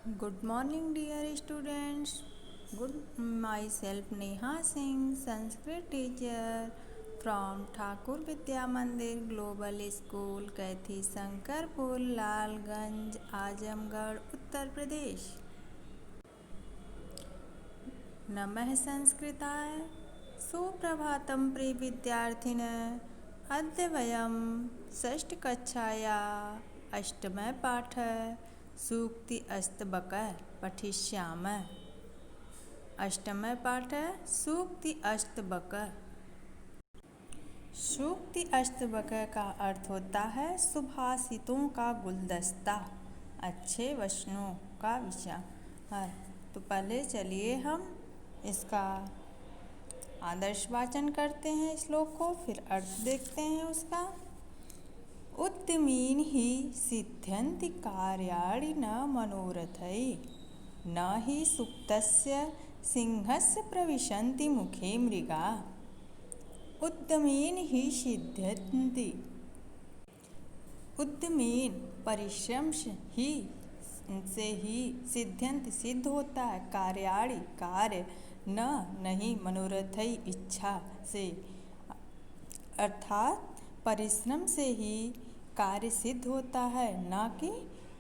Good morning, dear students. Good myself Neha Singh, Sanskrit teacher from Thakur Vidya Mandir Global School, कैथी शंकरपुर, लालगंज, आजमगढ़, उत्तर प्रदेश। नमः संस्कृताय। सुप्रभातं प्रिय विद्यार्थिनः। अद्य वयं षष्ठकक्षाया अष्टमः पाठः सूक्ति अष्टबकः पठिष्यामः। अष्टमः पाठः सूक्ति अष्टबकः। सूक्ति अष्टबकः का अर्थ होता है सुभाषितों का गुलदस्ता, अच्छे वचनों का विचार। तो पहले चलिए हम इसका आदर्श वाचन करते हैं श्लोक को, फिर अर्थ देखते हैं उसका। उद्यमीन हि सिद्ध्यन्ति कार्याणि न मनोरथै, न हि सुप्तस्य सिंहस्य प्रविशन्ति मुखे मृगा। उद्यमीन ही सिद्ध्यन्ति। उद्यमीन परिश्रम से ही सिद्ध्यन्ति सिद्ध होता है, कार्याणि कार्य, न नहीं, मनोरथई इच्छा से, अर्थात परिश्रम से ही कार्य सिद्ध होता है, न कि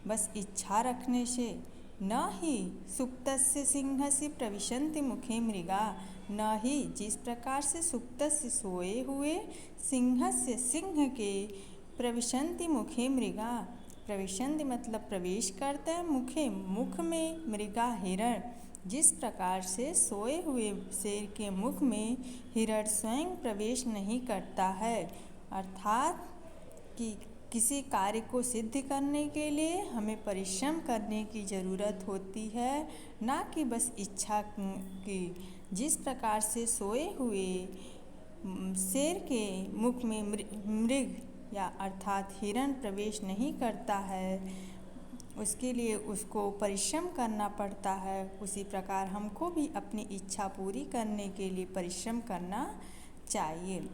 बस इच्छा रखने से। न ही सुप्तस्य सिंहस्य प्रविशन्ति मुखे मृगा, न ही जिस प्रकार से सुप्तस्य सोए हुए सिंहस्य सिंह के प्रविशन्ति मुखे मृगा, प्रविशन्ति मतलब प्रवेश करते हैं, मुखे मुख में, मृगा हिरण, जिस प्रकार से सोए हुए शेर के मुख में हिरण स्वयं प्रवेश नहीं करता है। अर्थात कि किसी कार्य को सिद्ध करने के लिए हमें परिश्रम करने की ज़रूरत होती है, ना कि बस इच्छा की। जिस प्रकार से सोए हुए शेर के मुख में मृग या अर्थात हिरण प्रवेश नहीं करता है, उसके लिए उसको परिश्रम करना पड़ता है, उसी प्रकार हमको भी अपनी इच्छा पूरी करने के लिए परिश्रम करना चाहिए।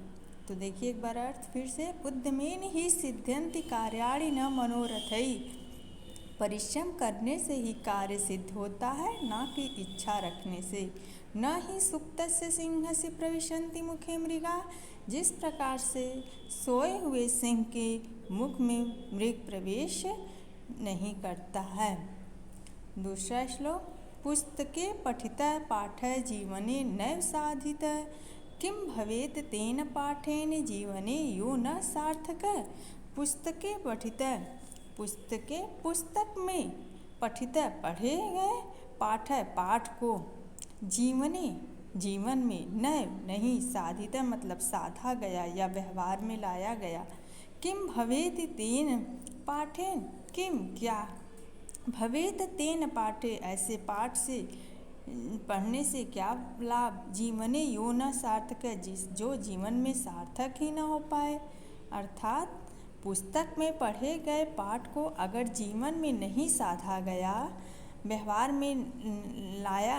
तो देखिए एक बार अर्थ फिर से। उद्यमेन ही सिद्ध्यन्ति कार्याणि न मनोरथै, परिश्रम करने से ही कार्य सिद्ध होता है, ना कि इच्छा रखने से। न ही सुप्तस्य सिंहस्य प्रविशन्ति मुखे मृगा, जिस प्रकार से सोए हुए सिंह के मुख में मृग प्रवेश नहीं करता है। दूसरा श्लोक। पुस्तके पठितः पाठः जीवने नैव साधितः, किं भवेत् तेन पाठेन जीवने यो न सार्थकः। पुस्तके पठितः, पुस्तके पुस्तक में, पठितः पढ़े गए, पाठः पाठ को, जीवने जीवन में, नैव नहीं, साधितः मतलब साधा गया या व्यवहार में लाया गया। किम भवेत् तेन पाठेन, किम क्या, भवेत तेन पाठे ऐसे पाठ से पढ़ने से क्या लाभ, जीवने यो न सार्थक है जो जीवन में सार्थक ही न हो पाए। अर्थात पुस्तक में पढ़े गए पाठ को अगर जीवन में नहीं साधा गया, व्यवहार में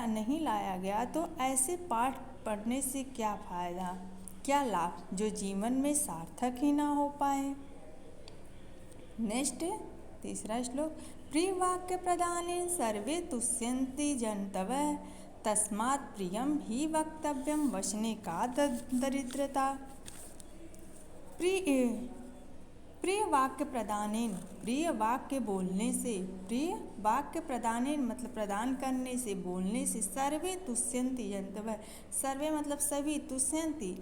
नहीं लाया गया, तो ऐसे पाठ पढ़ने से क्या फ़ायदा, क्या लाभ, जो जीवन में सार्थक ही ना हो पाए। नेक्स्ट तीसरा श्लोक। प्रिय वाक्य प्रदानेन सर्वे तुष्यन्ति जन्तवः, तस्मात् प्रियम ही वक्तव्यम वचने का दरिद्रता। प्रिय वाक्य प्रदानेन, प्रिय वाक्य बोलने से, प्रिय वाक्य प्रदानेन मतलब प्रदान करने से, बोलने से, सर्वे तुष्यन्ति जन्तवः, सर्वे मतलब सभी, तुष्यन्ति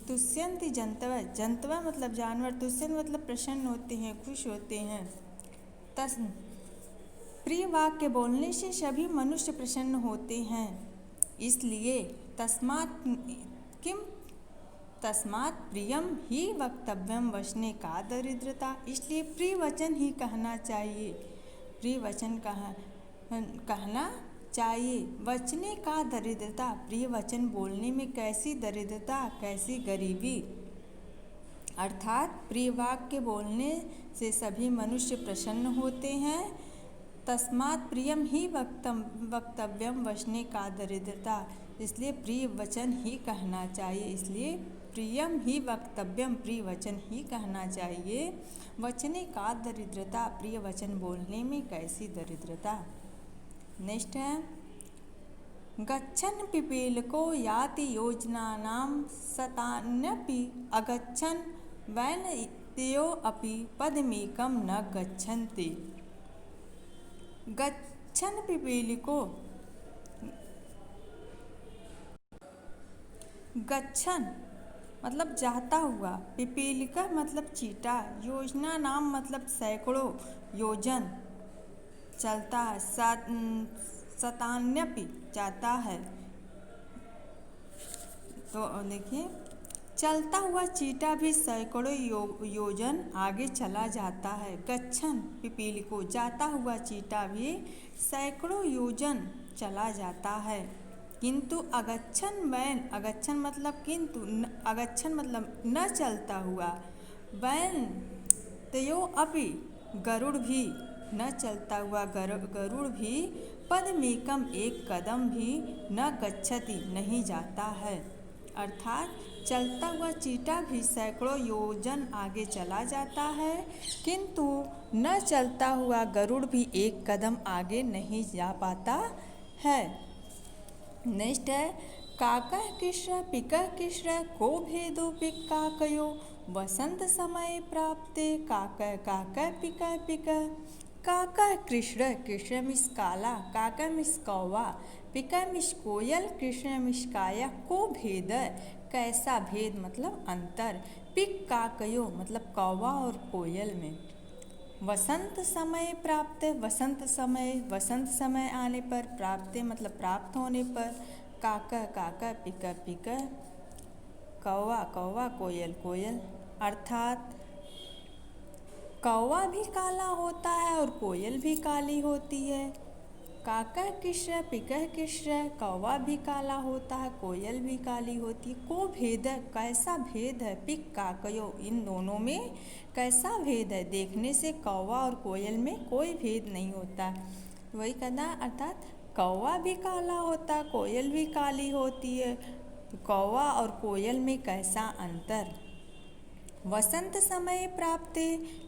तुष्यन्ति जन्तवः, जन्तवः मतलब जानवर, तुष्यन्ति मतलब प्रसन्न होते हैं, खुश होते हैं। प्रिय वाक्य बोलने से सभी मनुष्य प्रसन्न होते हैं, इसलिए तस्मात् प्रियम ही वक्तव्यम वचने का दरिद्रता, इसलिए प्रिय वचन ही कहना चाहिए, प्रिय वचन कहना चाहिए। वचने का दरिद्रता, प्रिय वचन बोलने में कैसी दरिद्रता, कैसी गरीबी। अर्थात प्रिय वाक्य बोलने से सभी मनुष्य प्रसन्न होते हैं, तस्मात् प्रियम ही वक्तव्यम वचने का दरिद्रता, इसलिए प्रिय वचन ही कहना चाहिए, इसलिए प्रियम ही वक्तव्यम, प्रिय वचन ही कहना चाहिए। वचने का दरिद्रता, प्रिय वचन बोलने में कैसी दरिद्रता। नेक्स्ट है गच्छन् पिपीलिको याति योजनानां शतान्यपि अगच्छन् वैनतेयोऽपि पदमेकं न गच्छन्ति। गच्छन् पिपीलिको, गच्छन् मतलब जाता हुआ, पिपीलिका मतलब चीटा, योजना नाम मतलब सैकड़ों, योजन चलता है, शतान्यपि जाता है। तो देखिए चलता हुआ चीटा भी सैकड़ों योजन आगे चला जाता है। गच्छन् पिपीलिको, जाता हुआ चीटा भी सैकड़ों योजन चला जाता है। किंतु अगच्छन् वैन, अगच्छन् मतलब किंतु, अगच्छन् मतलब न चलता हुआ, वैन तयो अपि गरुड़ भी, न चलता हुआ गरुड़ भी, पदमेकम एक कदम भी, न गच्छति नहीं जाता है। अर्थात चलता हुआ चीटा भी सैकड़ों योजन आगे चला जाता है, किंतु न चलता हुआ गरुड़ भी एक कदम आगे नहीं जा पाता है। नेक्स्ट है काकः कृष्ण पिकः कृष्ण को भेदो पिक काकयो, वसंत समय प्राप्ते काकः काकः पिकः पिकः। काकः कृष्ण, कृष्ण मिस काला, काकः मिस कौवा, पिकः मिस कोयल, कृष्ण मिस काया, को भेद कैसा भेद मतलब अंतर, पिक काकयो मतलब कौवा और कोयल में। वसंत समय प्राप्त, वसंत समय, वसंत समय आने पर, प्राप्त मतलब प्राप्त होने पर, काका काका, पिका पिका, कौवा कौवा, कोयल कोयल। अर्थात कौवा भी काला होता है और कोयल भी काली होती है। काका कृष्ण पिकह कृष्ण, कौवा भी काला होता है, कोयल भी काली होती है। को भेद कैसा भेद है, पिक काकयो इन दोनों में कैसा भेद है। देखने से कौवा और कोयल में कोई भेद नहीं होता। वही कहना अर्थात कौवा भी काला होता है, कोयल भी काली होती है, तो कौवा और कोयल में कैसा अंतर। वसंत समय प्राप्त,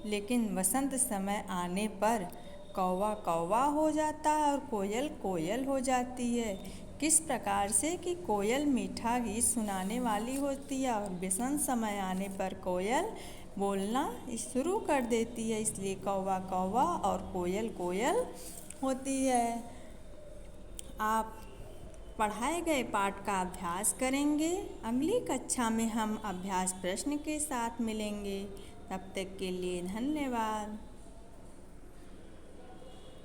लेकिन वसंत समय आने पर कौवा कौवा हो जाता है और कोयल कोयल हो जाती है। किस प्रकार से कि कोयल मीठा गीत सुनाने वाली होती है और वसंत समय आने पर कोयल बोलना शुरू कर देती है, इसलिए कौवा कौवा और कोयल कोयल होती है। आप पढ़ाए गए पाठ का अभ्यास करेंगे। अगली कक्षा में हम अभ्यास प्रश्न के साथ मिलेंगे। तब तक के लिए धन्यवाद।